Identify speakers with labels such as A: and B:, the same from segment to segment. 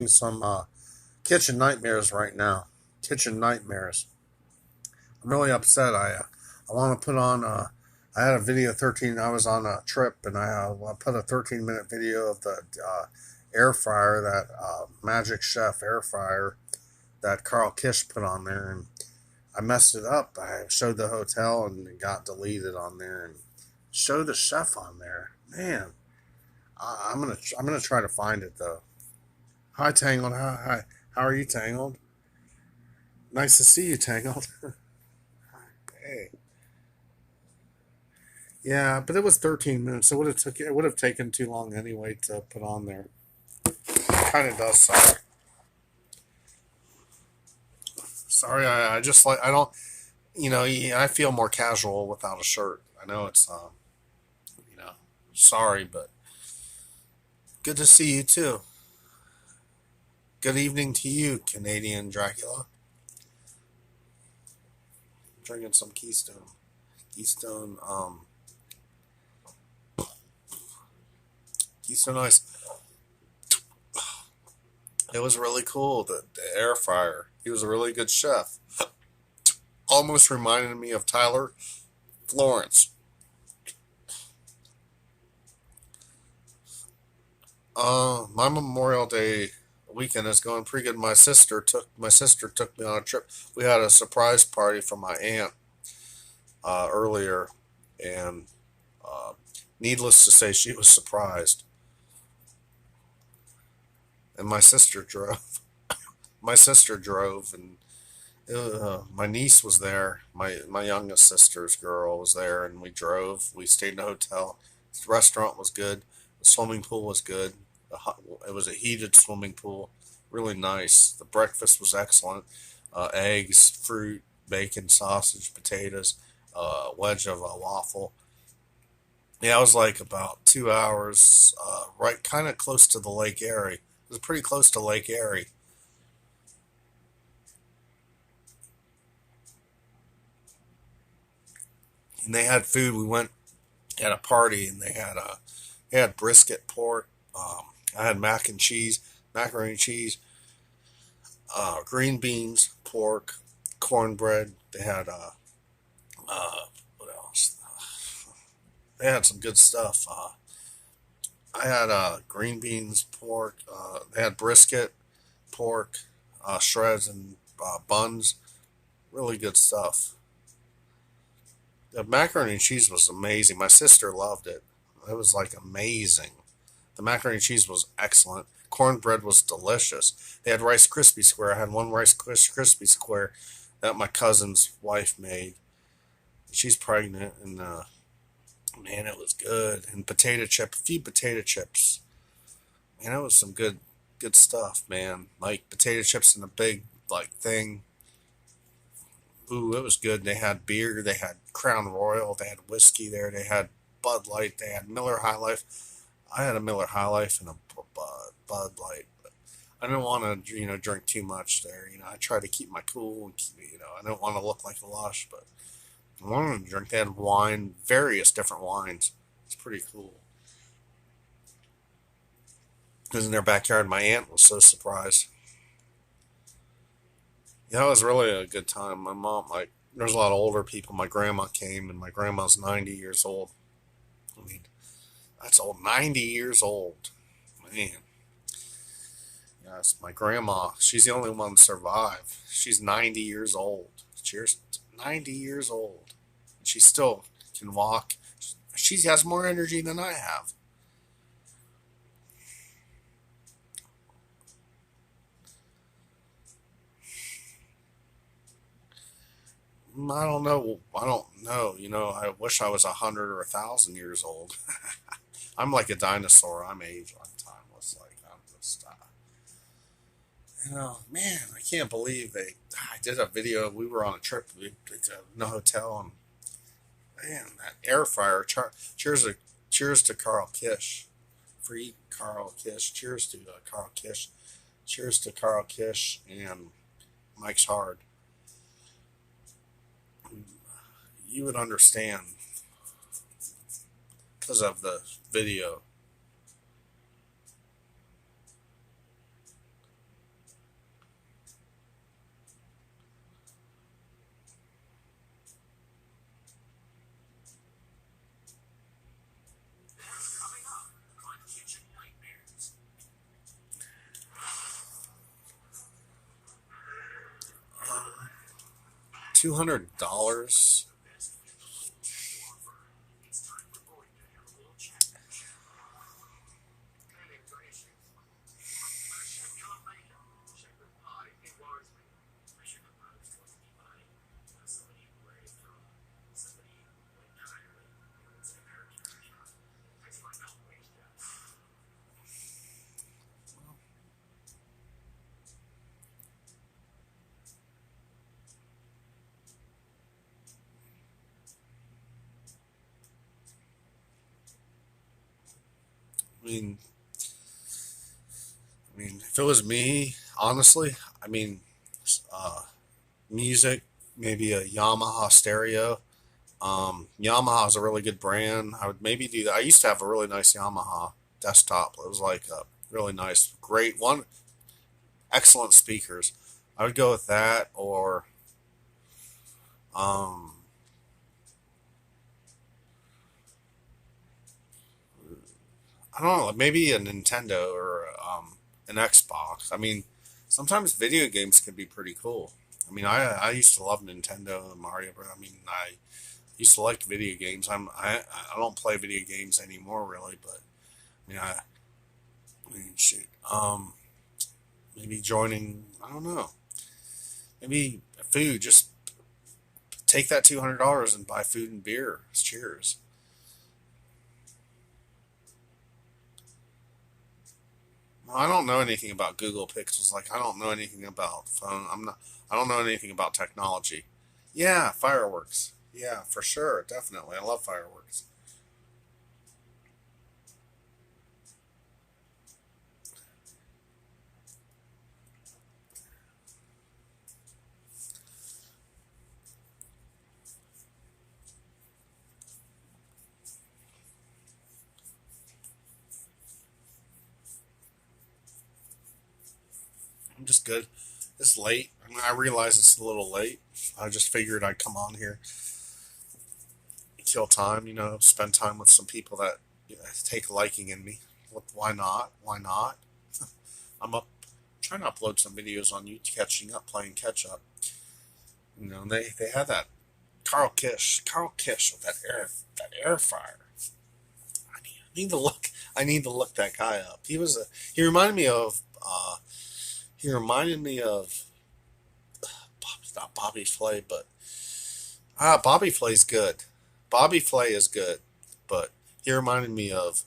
A: Some kitchen nightmares right now. Kitchen nightmares. I'm really upset. I want to put on. I had a video 13. I was on a trip and I put a 13-minute video of the air fryer, that Magic Chef air fryer that Carl Kish put on there, and I messed it up. I showed the hotel and it got deleted on there, and showed the chef on there. Man, I'm gonna try to find it though. Hi Tangled. How are you, Tangled? Nice to see you, Tangled. Hey. Yeah, but it was 13 minutes. It would have taken too long anyway to put on there. Kind of does suck. Sorry, I just like I don't. I feel more casual without a shirt. I know it's you know, sorry, but good to see you too. Good evening to you, Canadian Dracula. Drinking some Keystone. Keystone, Keystone Ice. It was really cool. The air fryer. He was a really good chef. Almost reminded me of Tyler Florence. My Memorial Day weekend is going pretty good. My sister took me on a trip. We had a surprise party for my aunt earlier, and uh, needless to say, she was surprised. And My sister drove, and my niece was there. My youngest sister's girl was there, and we drove. We stayed in a hotel. The restaurant was good. The swimming pool was good. It was a heated swimming pool, really nice. The breakfast was excellent. Eggs, fruit, bacon, sausage, potatoes, wedge of a waffle. Yeah, it was like about 2 hours, right, kind of close to the Lake Erie. It was pretty close to Lake Erie, and they had food. We went at a party, and they had brisket pork. I had macaroni and cheese, green beans, pork, cornbread. They had what else? They had some good stuff. I had green beans, pork. They had brisket, pork, shreds, and buns. Really good stuff. The macaroni and cheese was amazing. My sister loved it. It was like amazing. The macaroni and cheese was excellent. Cornbread was delicious. They had Rice Krispie Square. I had one Krispie Square that my cousin's wife made. She's pregnant, and man, it was good. And a few potato chips. Man, it was some good stuff, man. Like potato chips in a big like thing. Ooh, it was good. They had beer. They had Crown Royal. They had whiskey there. They had Bud Light. They had Miller High Life. I had a Miller High Life and a Bud Light. I didn't want to, drink too much there. I tried to keep my cool and I didn't want to look like a lush, but I wanted to drink. They had wine, various different wines. It's pretty cool. It was in their backyard. My aunt was so surprised. Yeah, it was really a good time. My mom, like, there's a lot of older people. My grandma came, and my grandma's 90 years old. I mean, that's old. 90 years old. Man. Yes, my grandma. She's the only one to survive. She's 90 years old. Cheers. 90 years old. She still can walk. She has more energy than I have. I don't know. I don't know. I wish I was 100 or 1,000 years old. I'm like a dinosaur. I'm ageless. Timeless. Like I'm just, man, I can't believe I did a video. We were on a trip in a hotel, and man, that air fryer. Cheers to Carl Kish. Free Carl Kish. Cheers to Carl Kish. Cheers to Carl Kish and Mike's Hard. You would understand because of the video. $200. I mean, if it was me, honestly, I mean, uh, music, maybe a Yamaha stereo. Yamaha is a really good brand. I would maybe do that. I used to have a really nice Yamaha desktop. It was like a really nice, great one, excellent speakers. I would go with that, or um, I don't know, maybe a Nintendo or an Xbox. I mean, sometimes video games can be pretty cool. I mean, I used to love Nintendo and Mario, but I mean, I used to like video games. I don't play video games anymore really, but I mean, I mean, shoot, maybe joining. I don't know. Maybe food. Just take that $200 and buy food and beer. Cheers. Well, I don't know anything about Google Pixels. Like I don't know anything about phone. I'm not. I don't know anything about technology. Yeah, fireworks. Yeah, for sure, definitely. I love fireworks. I'm just good. It's late. I mean, I realize it's a little late. I just figured I'd come on here, kill time. Spend time with some people that take a liking in me. Why not? Why not? I'm up trying to upload some videos on YouTube, catching up, playing catch up. They had that Carl Kish with that air fryer. I need to look. I need to look that guy up. He reminded me of he reminded me of not Bobby Flay, but Bobby Flay's good. Bobby Flay is good, but he reminded me of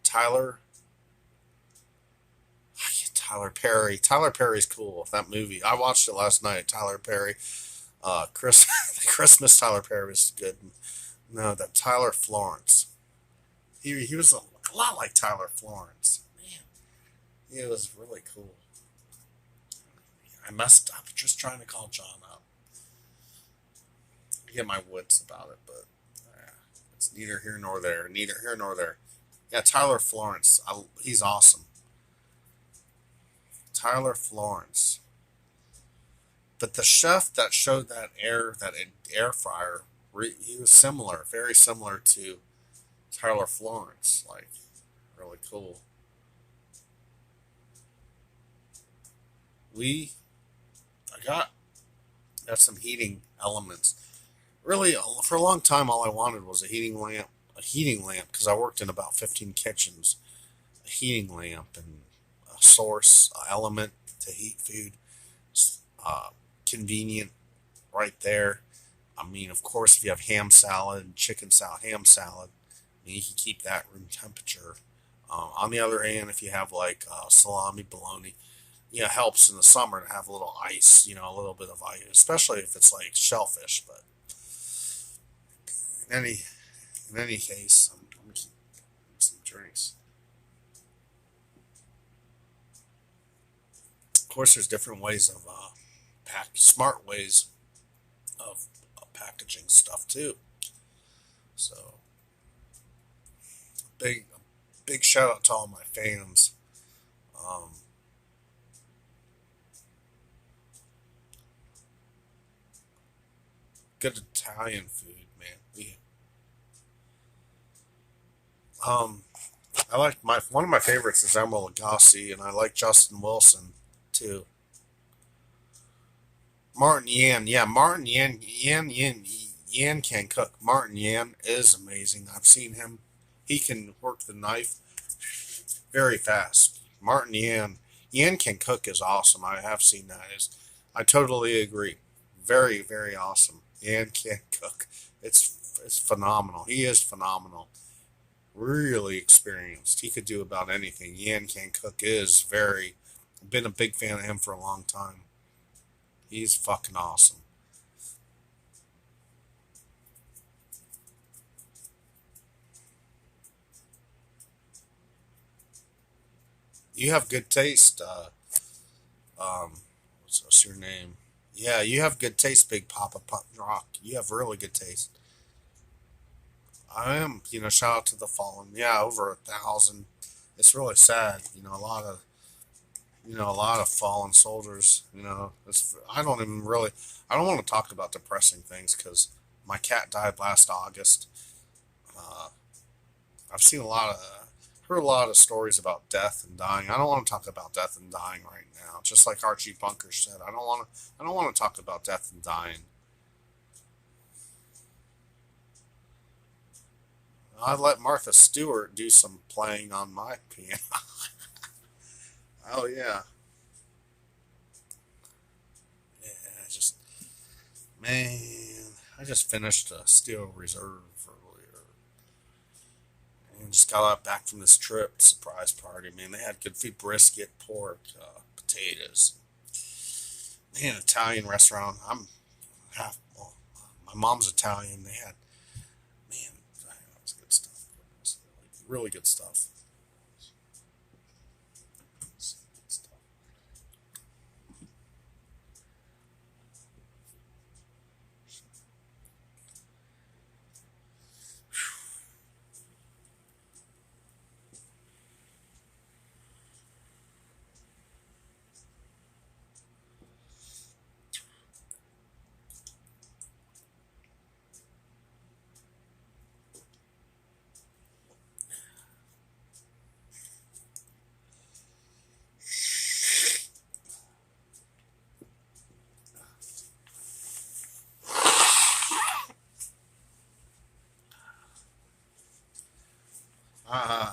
A: Tyler Tyler Perry. Tyler Perry's cool. That movie I watched it last night. Tyler Perry, Chris, the Christmas Tyler Perry was good. No, that Tyler Florence. He was a lot like Tyler Florence. Man, he was really cool. I messed up just trying to call John up. I get my wits about it, but it's neither here nor there. Neither here nor there. Yeah, Tyler Florence. He's awesome. Tyler Florence. But the chef that showed that air fryer, he was similar, very similar to Tyler Florence. Like really cool. We I got some heating elements. Really, for a long time, all I wanted was a heating lamp. A heating lamp because I worked in about 15 kitchens. A heating lamp and a source, a element to heat food. Uh, Convenient right there. I mean, of course, if you have ham salad, chicken salad, ham salad, I mean, you can keep that room temperature. On the other hand, if you have like salami, bologna, it helps in the summer to have a little ice, a little bit of ice, especially if it's like shellfish. But in any in any case, I'm keep some drinks. Of course, there's different ways of smart ways of packaging stuff too. So big big shout out to all my fans. Um, Good Italian food, man. Um, I like my one of my favorites is Emeril Lagasse, and I like Justin Wilson too. Martin Yan, yeah, Martin Yan can cook. Martin Yan is amazing. I've seen him. He can work the knife very fast. Martin Yan can cook is awesome. I have seen that. I totally agree. Very very awesome. Yan can cook. It's phenomenal. He is phenomenal. Really experienced. He could do about anything. Yan can cook is very. Been a big fan of him for a long time. He's fucking awesome. You have good taste. What's your name? Yeah, you have good taste, Big Papa Rock. You have really good taste. I am, shout out to the fallen. Yeah, over 1,000. It's really sad. A lot of fallen soldiers. I don't want to talk about depressing things because my cat died last August. Uh, I've heard a lot of stories about death and dying. I don't want to talk about death and dying right now. Just like Archie Bunker said, I don't want to talk about death and dying. I let Martha Stewart do some playing on my piano. Oh yeah, yeah. Man, I just finished a Steel Reserve earlier, and just got back from this trip surprise party. Man, they had good food: brisket, pork, potatoes. Man, Italian restaurant. I'm half. Well, my mom's Italian. They had man, it was good stuff. It was really good stuff. Good stuff.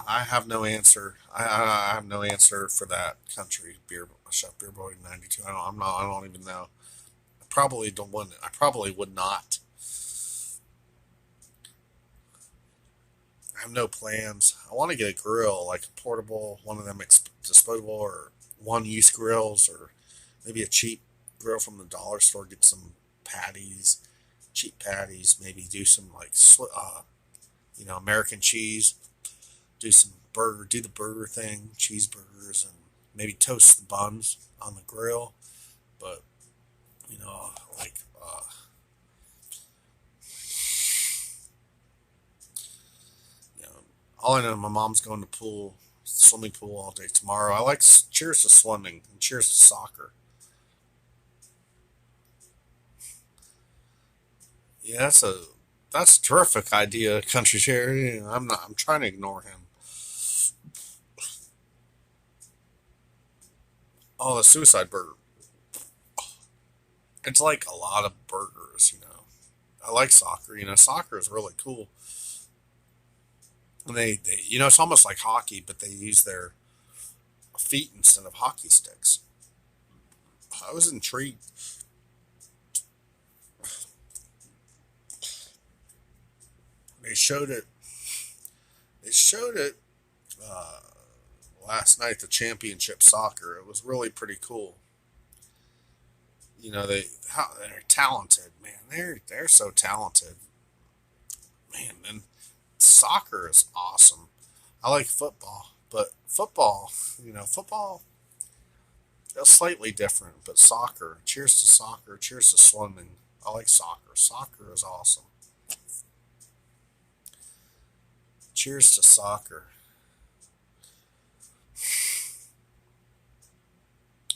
A: I have no answer. I have no answer for that country beer chef beer boy 92. I'm not. I don't even know. I probably don't want. I probably would not. I have no plans. I want to get a grill, like a portable, one of them disposable or one use grills, or maybe a cheap grill from the dollar store. Get some patties, cheap patties. Maybe do some like American cheese. Do the burger thing, cheeseburgers, and maybe toast the buns on the grill. But you know, like you know, all I know, my mom's going to swimming pool all day tomorrow. I like cheers to swimming and cheers to soccer. Yeah, that's a terrific idea, country chair. I'm not. I'm trying to ignore him. Oh, the suicide burger. It's like a lot of burgers. I like soccer. Soccer is really cool. And it's almost like hockey, but they use their feet instead of hockey sticks. I was intrigued. They showed it. They showed it uh, last night. The championship soccer. It was really pretty cool. They're talented, man. They're so talented, man. And soccer is awesome. I like football, but football is slightly different. But soccer. Cheers to soccer. Cheers to swimming. I like soccer. Soccer is awesome. Cheers to soccer.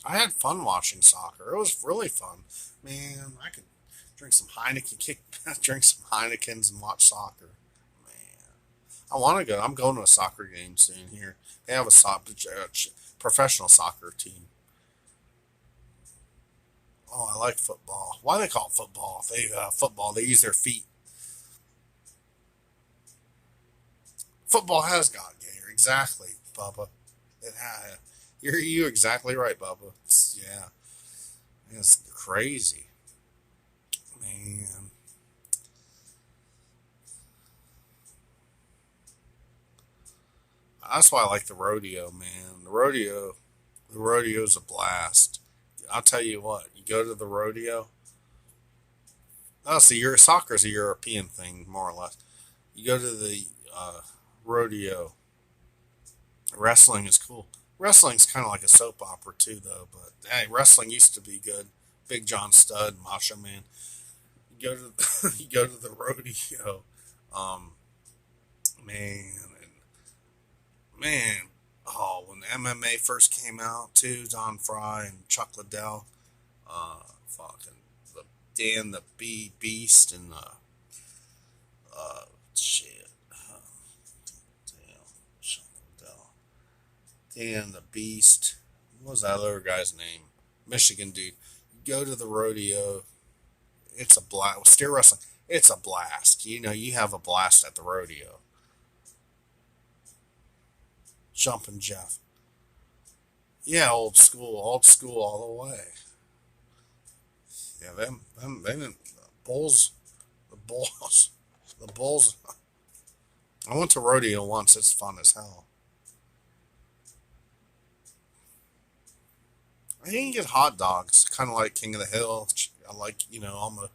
A: I had fun watching soccer. It was really fun. Man, I could drink some drink some Heinekens and watch soccer. Man, I want to go. I'm going to a soccer game soon here. They have a professional soccer team. Oh, I like football. Why do they call it football? They football. They use their feet. Football has got gayer. Exactly, Bubba. It has. You exactly right, Bubba. Yeah, it's crazy, man. That's why I like the rodeo, man. The rodeo's a blast. I'll tell you what. You go to the rodeo. Oh, see, your soccer's a European thing, more or less. You go to the rodeo. Wrestling is cool. Wrestling's kind of like a soap opera too, though. But hey, wrestling used to be good. Big John Studd, Macho Man. You go to you go to the rodeo, um, man, and man. Oh, when MMA first came out, too, Don Fry and Chuck Liddell, fucking the Dan the Beast and the shit, damn, Chuck Liddell, Dan the Beast. What was that other guy's name? Michigan dude. Go to the rodeo. It's a blast. Steer wrestling. It's a blast. You know, you have a blast at the rodeo. Jumping Jeff. Yeah, old school all the way. Yeah, them the bulls, the bulls, the bulls. I went to rodeo once. It's fun as hell. I can get hot dogs, kind of like King of the Hill. I like, I'm a.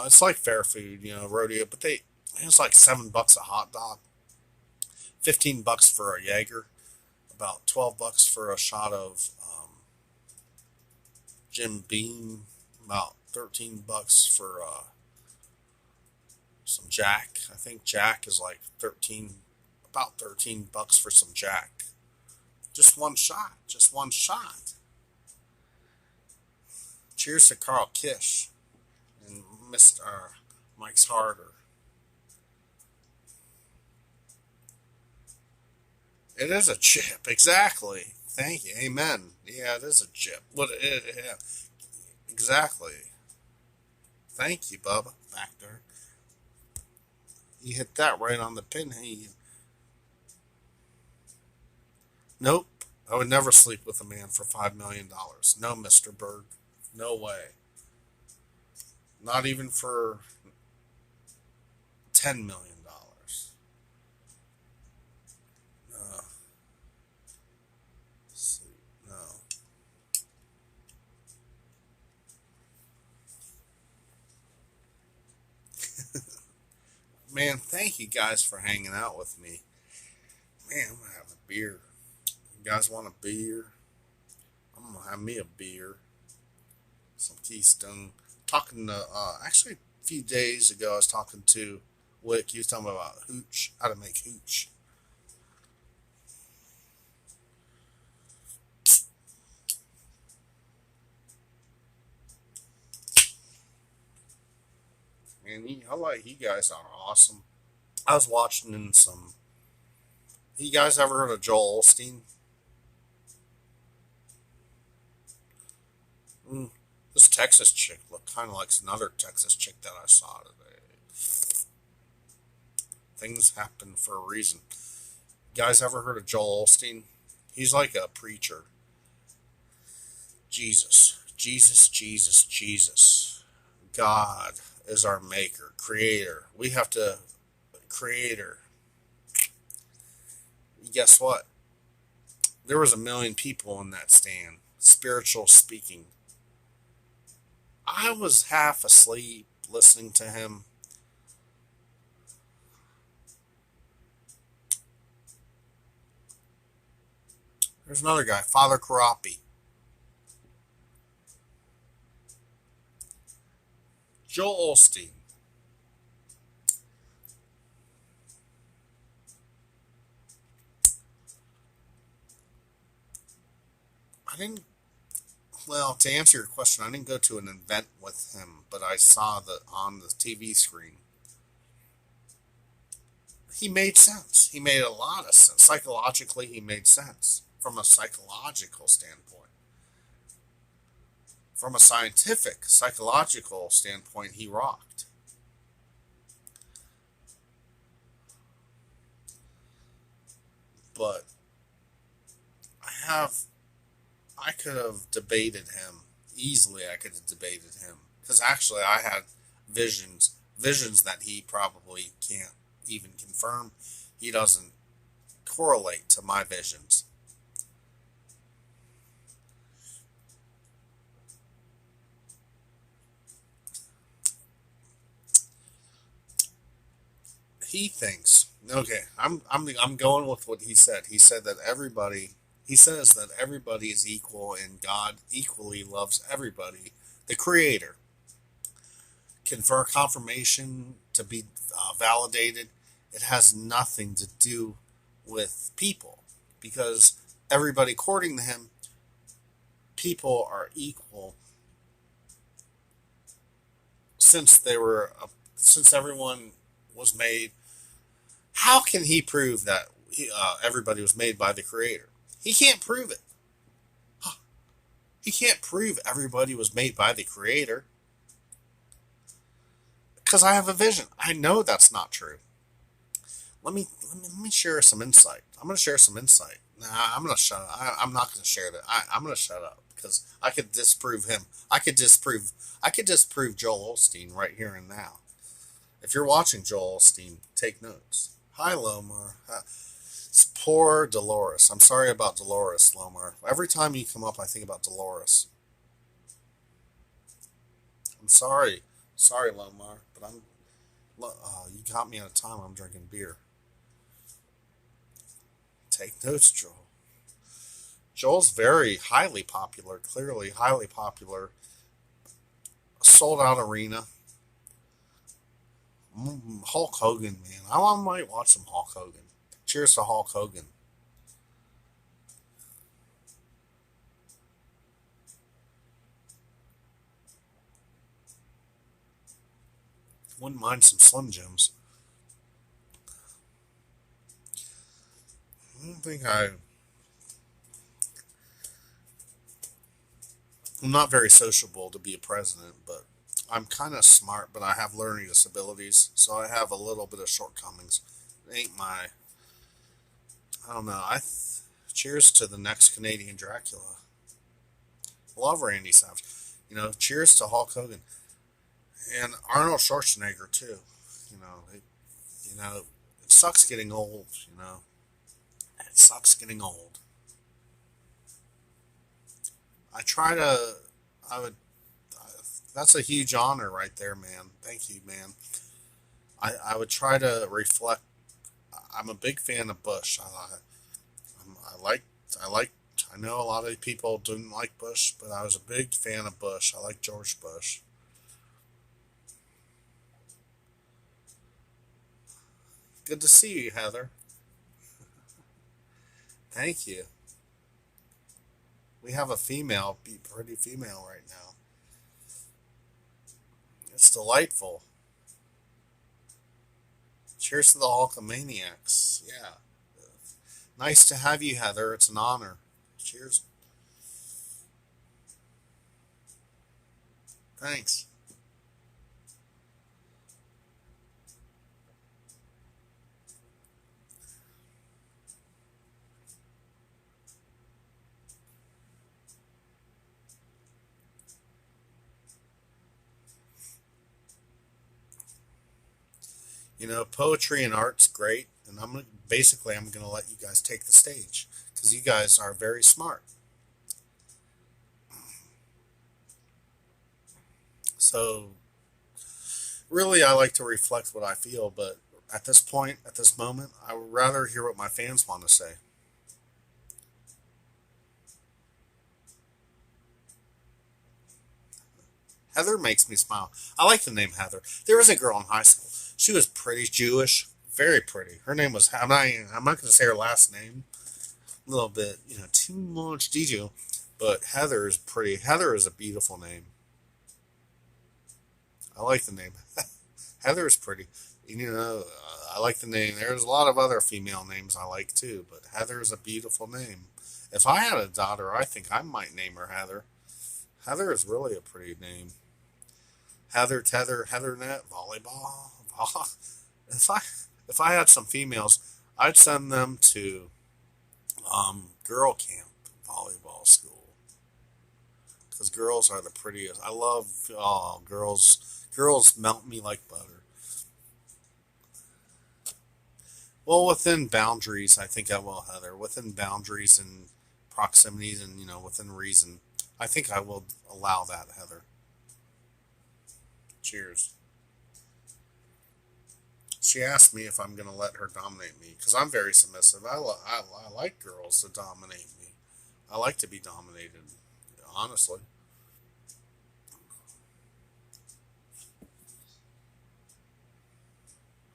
A: It's like fair food, rodeo, but it's like $7 a hot dog, $15 for a Jaeger, about $12 for a shot of Jim Beam, about $13 for some Jack. I think Jack is like about $13 for some Jack. Just one shot. Just one shot. Cheers to Carl Kish and Mr. Mike's Harder. It is a chip, exactly. Thank you. Amen. Yeah, it is a chip. Yeah, exactly. Thank you, Bubba. Back there. You hit that right on the pin. Hey, nope. I would never sleep with a man for $5 million. No, Mr. Bird. No way. Not even for $10 million. No. Sleep. No. Man, thank you guys for hanging out with me. Man, I'm gonna have a beer. You guys want a beer? I'm gonna have me a beer. Some Keystone. Talking to actually a few days ago, I was talking to Wick. He was talking about hooch, how to make hooch. Man, I like you guys are awesome. I was watching in some. You guys ever heard of Joel Osteen? Mm, this Texas chick looked kind of like another Texas chick that I saw today. Things happen for a reason. You guys ever heard of Joel Osteen? He's like a preacher. Jesus, Jesus, Jesus, Jesus. God is our maker, creator. We have to, creator. Guess what? There was 1 million people in that stand, spiritual speaking. I was half asleep listening to him. There's another guy, Father Karapi. Joel Osteen. I didn't, well, to answer your question, I didn't go to an event with him, but I saw that on the TV screen. He made sense. He made a lot of sense. Psychologically, he made sense from a psychological standpoint. From a scientific, psychological standpoint, he rocked. But I have, I could have debated him easily. I could have debated him because actually I had visions that he probably can't even confirm. He doesn't correlate to my visions. He thinks, okay, I'm going with what he said. He said that everybody he says that everybody is equal and God equally loves everybody. The creator confer confirmation to be validated. It has nothing to do with people because everybody according to him, people are equal since they were since everyone was made. How can he prove that everybody was made by the creator? He can't prove it. He can't prove everybody was made by the creator because I have a vision. I know that's not true. Let me share some insight. I'm going to share some insight. Nah, I'm going to shut up. I'm not going to share that. I'm going to shut up because I could disprove him. I could disprove Joel Osteen right here and now. If you're watching Joel Osteen, take notes. Hi, Lomar. It's poor Dolores. I'm sorry about Dolores, Lomar. Every time you come up, I think about Dolores. I'm sorry. Sorry, Lomar, but you got me at a time I'm drinking beer. Take notes, Joel. Joel's very highly popular, clearly highly popular. Sold out arena. Hulk Hogan, man. I might watch some Hulk Hogan. Cheers to Hulk Hogan. Wouldn't mind some Slim Jims. I don't think I'm not very sociable to be a president, but I'm kind of smart, but I have learning disabilities, so I have a little bit of shortcomings. It ain't my, I don't know. Cheers to the next Canadian Dracula. Love Randy Savage. Cheers to Hulk Hogan and Arnold Schwarzenegger too. You know, it, it sucks getting old. It sucks getting old. I try to. I would. That's a huge honor right there, man. Thank you, man. I would try to reflect. I'm a big fan of Bush. I like. I like. I know a lot of people didn't like Bush, but I was a big fan of Bush. I like George Bush. Good to see you, Heather. Thank you. We have a female, be pretty female right now. It's delightful. Cheers to the Hulkamaniacs. Yeah. Nice to have you, Heather. It's an honor. Cheers. Thanks. Poetry and art's great, and I'm gonna let you guys take the stage because you guys are very smart. So really, I like to reflect what I feel, but at this point, at this moment, I would rather hear what my fans want to say. Heather makes me smile. I like the name Heather. There was a girl in high school. She was pretty Jewish, very pretty. Her name was. I'm not going to say her last name. A little bit, too much detail. But Heather is pretty. Heather is a beautiful name. I like the name. Heather is pretty. I like the name. There's a lot of other female names I like too, but Heather is a beautiful name. If I had a daughter, I think I might name her Heather. Heather is really a pretty name. Heather, Tether, Heathernet, volleyball. If I if I had some females, I'd send them to girl camp volleyball school because girls are the prettiest. I love girls. Girls melt me like butter. Well, within boundaries, I think I will, Heather. Within boundaries and proximities, and within reason, I think I will allow that, Heather. Cheers. She asked me if I'm going to let her dominate me because I'm very submissive. I like girls to dominate me. I like to be dominated, honestly.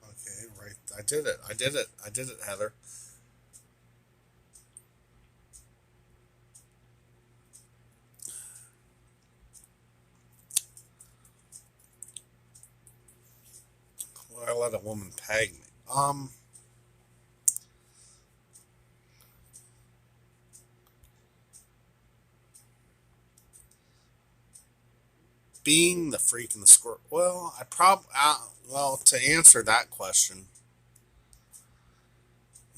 A: Okay, right. I did it. I did it. I did it, Heather. Well, I let a woman peg me. Being the freak and the squirt. Well, well, to answer that question,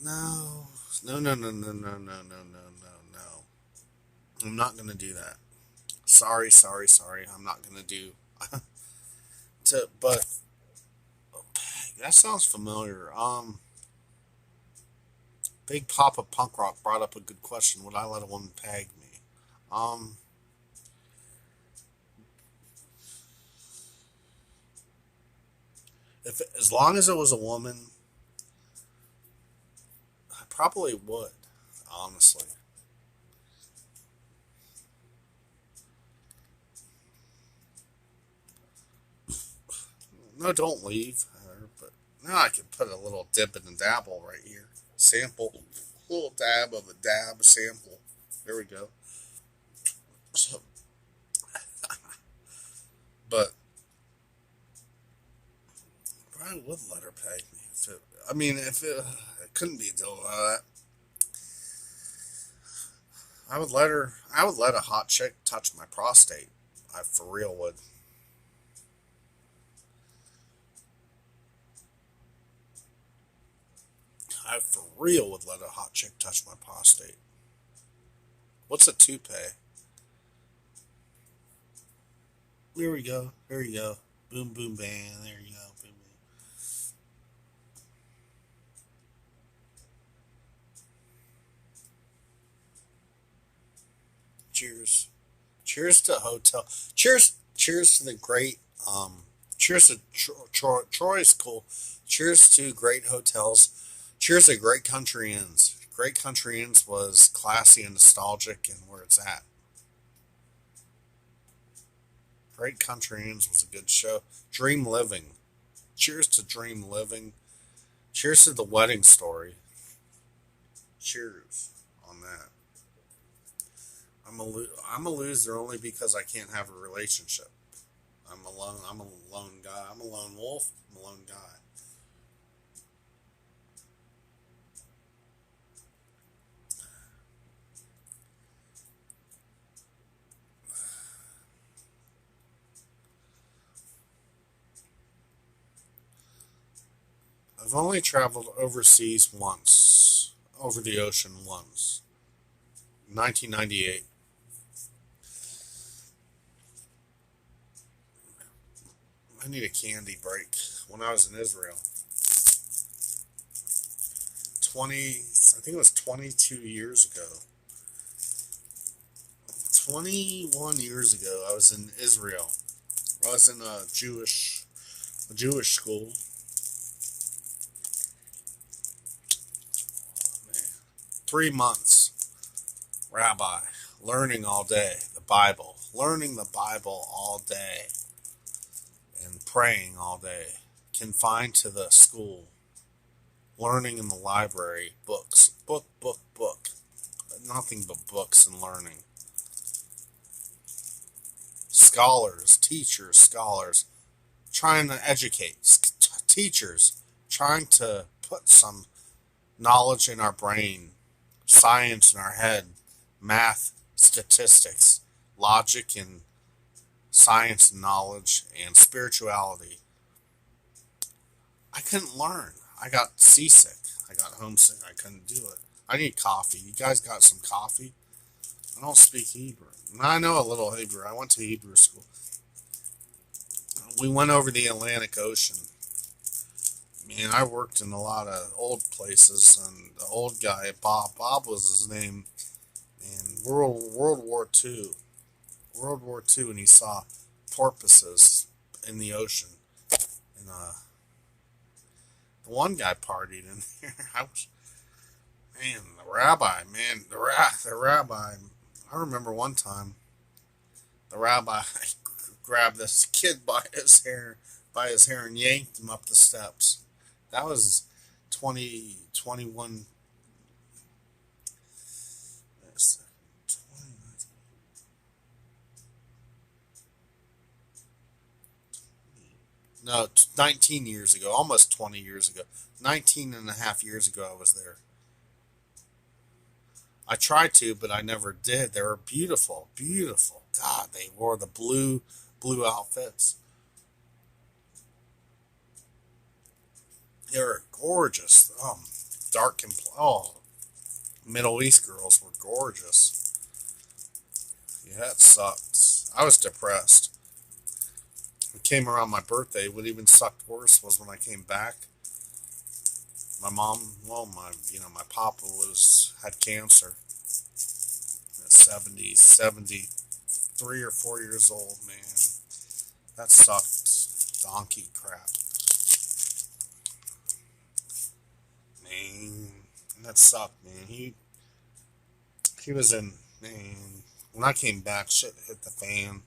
A: no, no, no, no, no, no, no, no, no, no, no. I'm not gonna do that. Sorry, sorry, sorry. I'm not gonna do. But that sounds familiar. Big Papa Punk Rock brought up a good question. Would I let a woman peg me? Um, if as long as it was a woman, I probably would. Honestly, no, don't leave. But now I can put a little dip and a dabble right here. Sample, a little dab of a dab sample. There we go. So, but I would let her peg me. If it couldn't be a deal about that, I would let her. I would let a hot chick touch my prostate. I for real would. I for real would let a hot chick touch my prostate. What's a toupee? Here we go. There you go. Boom, boom, bang. There you go. Boom, boom. Cheers. Cheers to hotel. Cheers. Cheers to the great. Cheers to Troy's cool. Cheers to great hotels. Cheers to Great Country Inns. Great Country Inns was classy and nostalgic, and where it's at. Great Country Inns was a good show. Dream Living. Cheers to Dream Living. Cheers to the wedding story. Cheers on that. I'm a loser only because I can't have a relationship. I'm alone. I'm a lone guy. I'm a lone wolf. I'm a lone guy. I've only traveled overseas once, over the ocean once, 1998. I need a candy break. When I was in Israel, I think it was 22 years ago. 21 years ago, I was in Israel. I was in a Jewish school. Man, 3 months, rabbi, learning all day, the Bible, learning the Bible all day, and praying all day, confined to the school, learning in the library, books, book, book, book, nothing but books and learning. Scholars, teachers, scholars, trying to educate, teachers, trying to put some knowledge in our brain, science in our head, math, statistics, logic and science and knowledge and spirituality, I couldn't learn. I got seasick. I got homesick. I couldn't do it. I need coffee. You guys got some coffee? I don't speak Hebrew. I know a little Hebrew. I went to Hebrew school. We went over the Atlantic Ocean. Man, I worked in a lot of old places, and the old guy, Bob was his name, in World War Two, and he saw porpoises in the ocean. And the one guy partied in there. Man, the rabbi, the rabbi. I remember one time the rabbi grabbed this kid by his hair, and yanked him up the steps. That was 2021. No, 19 years ago, almost 20 years ago. 19 and a half years ago, I was there. I tried to, but I never did. They were beautiful, beautiful. God, they wore the blue outfits. They were gorgeous. Dark and Middle East girls were gorgeous. Yeah, it sucked. I was depressed. It came around my birthday. What even sucked worse was when I came back. My mom, my papa had cancer at 73 or 4 years old, man. That sucked donkey crap. Man, that sucked, man. He was in, man, when I came back, shit hit the fan.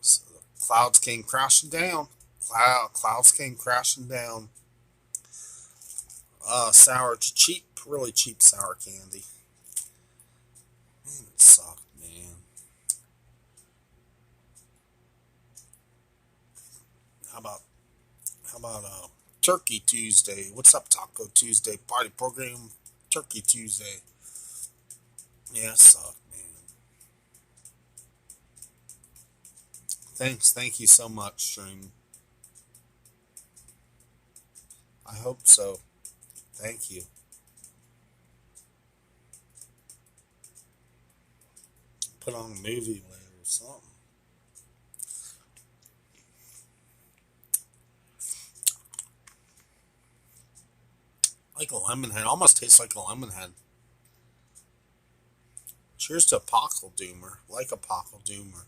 A: So the clouds came crashing down. Clouds came crashing down. Really cheap sour candy. Man, it sucked, man. How about Turkey Tuesday? What's up, Taco Tuesday party program? Turkey Tuesday. Yeah, it sucked, man. Thank you so much, stream. I hope so. Thank you. Put on a movie later or something. Like a lemon head. Almost tastes like a lemon head. Cheers to Apocal Doomer. Like Apocal Doomer.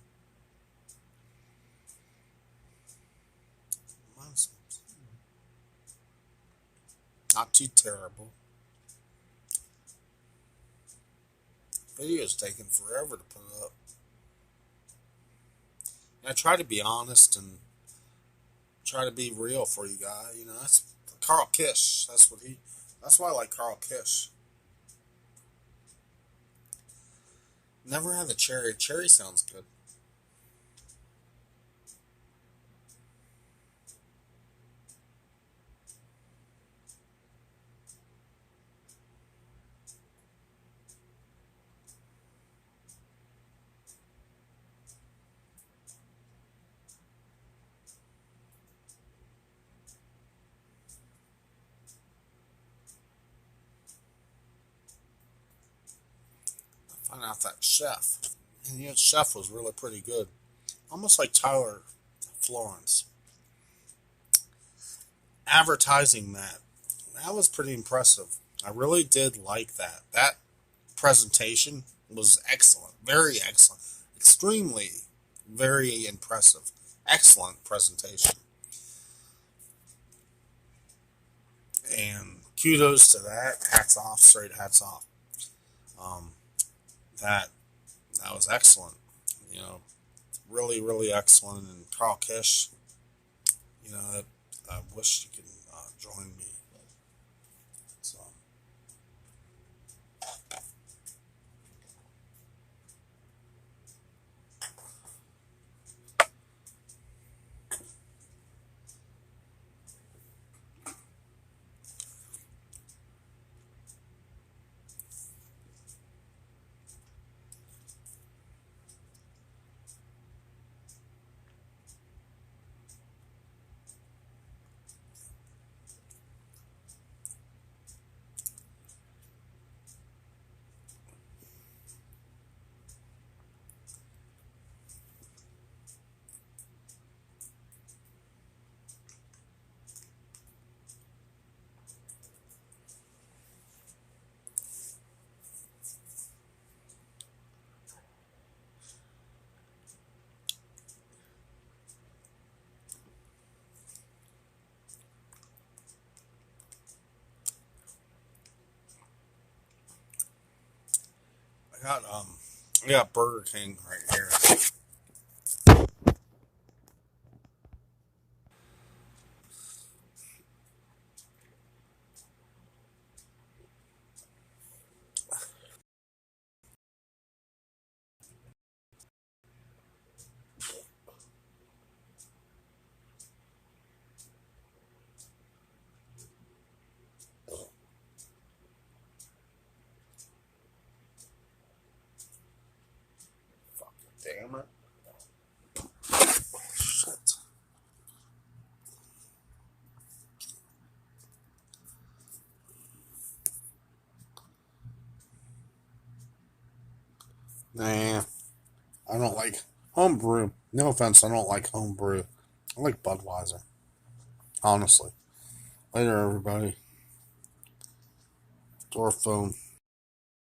A: Not too terrible. Video's taking forever to put up. And I try to be honest and try to be real for you guys. You know, that's Carl Kish. That's why I like Carl Kish. Never had the cherry. Cherry sounds good. Find out that chef. And the chef was really pretty good. Almost like Tyler Florence. Advertising that. That was pretty impressive. I really did like that. That presentation was excellent. Very excellent. Extremely, very impressive. Excellent presentation. And kudos to that. Hats off. Straight hats off. Um, that that was excellent. You know, really, really excellent. And Carl Kish, you know, I wish you could join me. So, I got Burger King right here. Fucking damn it. Shit. Nah, I don't like homebrew. No offense, I don't like homebrew. I like Budweiser. Honestly. Later, everybody. Door phone.